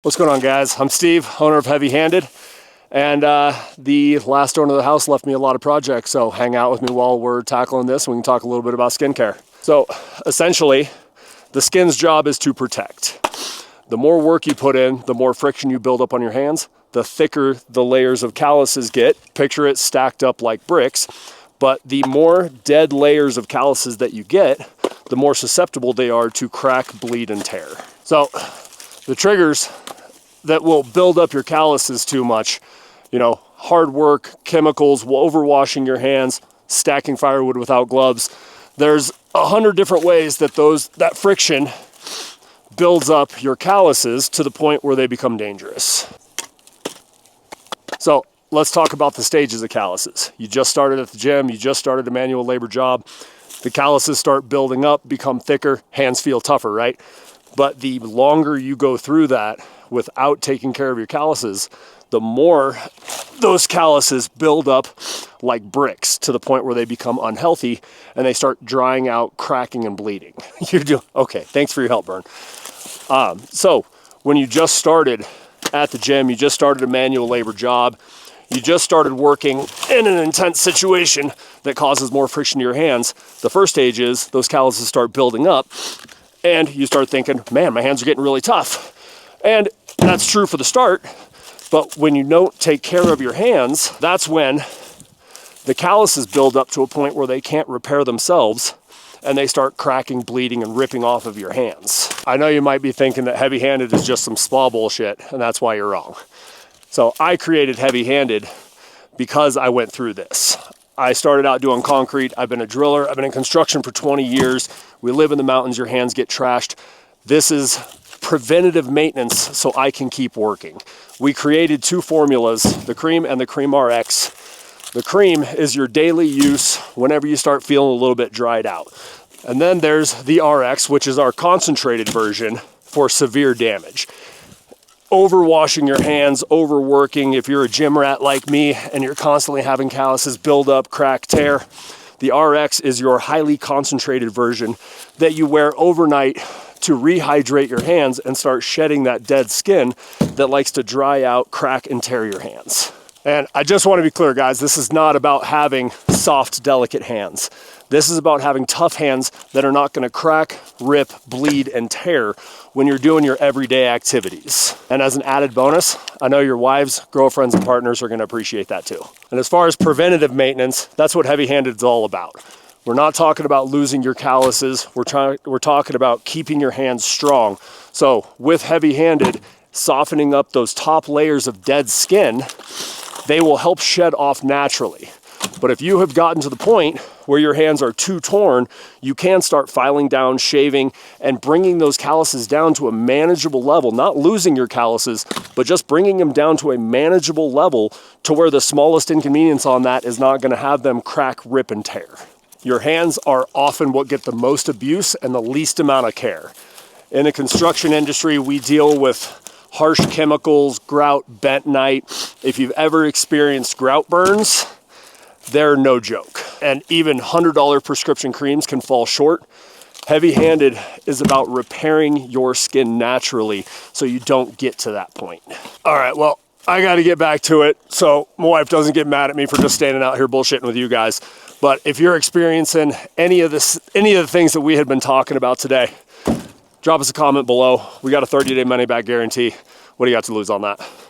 What's going on, guys? I'm Steve, owner of Heavy Handed, and the last owner of the house left me a lot of projects, so hang out with me while we're tackling this and we can talk a little bit about skincare. So essentially, the skin's job is to protect. The more work you put in, the more friction you build up on your hands, the thicker the layers of calluses get. Picture it stacked up like bricks, but the more dead layers of calluses that you get, the more susceptible they are to crack, bleed, and tear. So the triggers that will build up your calluses too much, hard work, chemicals, overwashing your hands, stacking firewood without gloves. There's 100 different ways that that friction builds up your calluses to the point where they become dangerous. So let's talk about the stages of calluses. You just started at the gym, you just started a manual labor job. The calluses start building up, become thicker, hands feel tougher, right? But the longer you go through that without taking care of your calluses, the more those calluses build up like bricks to the point where they become unhealthy and they start drying out, cracking, and bleeding. You're doing okay. Thanks for your help, Bern. So when you just started at the gym, you just started a manual labor job, you just started working in an intense situation that causes more friction to your hands, the first stage is those calluses start building up and you start thinking, man, my hands are getting really tough. And that's true for the start, but when you don't take care of your hands, that's when the calluses build up to a point where they can't repair themselves and they start cracking, bleeding, and ripping off of your hands. I know you might be thinking that Heavy Handed is just some spa bullshit, and that's why you're wrong. So I created Heavy Handed because I went through this. I started out doing concrete. I've been a driller. I've been in construction for 20 years. We live in the mountains. Your hands get trashed. This is preventative maintenance so I can keep working. We created two formulas, the Cream and the Cream RX. The Cream is your daily use whenever you start feeling a little bit dried out. And then there's the RX, which is our concentrated version for severe damage. Overwashing your hands, overworking, if you're a gym rat like me and you're constantly having calluses build up, crack, tear, the RX is your highly concentrated version that you wear overnight to rehydrate your hands and start shedding that dead skin that likes to dry out, crack, and tear your hands. And I just want to be clear, guys, this is not about having soft, delicate hands. This is about having tough hands that are not going to crack, rip, bleed, and tear when you're doing your everyday activities. And as an added bonus, I know your wives, girlfriends, and partners are going to appreciate that too. And as far as preventative maintenance, that's what Heavy Handed is all about. We're not talking about losing your calluses. We're talking about keeping your hands strong. So with Heavy Handed, softening up those top layers of dead skin, they will help shed off naturally. But if you have gotten to the point where your hands are too torn, you can start filing down, shaving, and bringing those calluses down to a manageable level, not losing your calluses, but just bringing them down to a manageable level to where the smallest inconvenience on that is not going to have them crack, rip, and tear. Your hands are often what get the most abuse and the least amount of care. In the construction industry, we deal with harsh chemicals, grout, bentonite. If you've ever experienced grout burns, they're no joke. And even $100 prescription creams can fall short. Heavy Handed is about repairing your skin naturally so you don't get to that point. All right, well, I got to get back to it so my wife doesn't get mad at me for just standing out here bullshitting with you guys. But if you're experiencing any of the things that we had been talking about today, drop us a comment below. We got a 30-day money-back guarantee. What do you got to lose on that?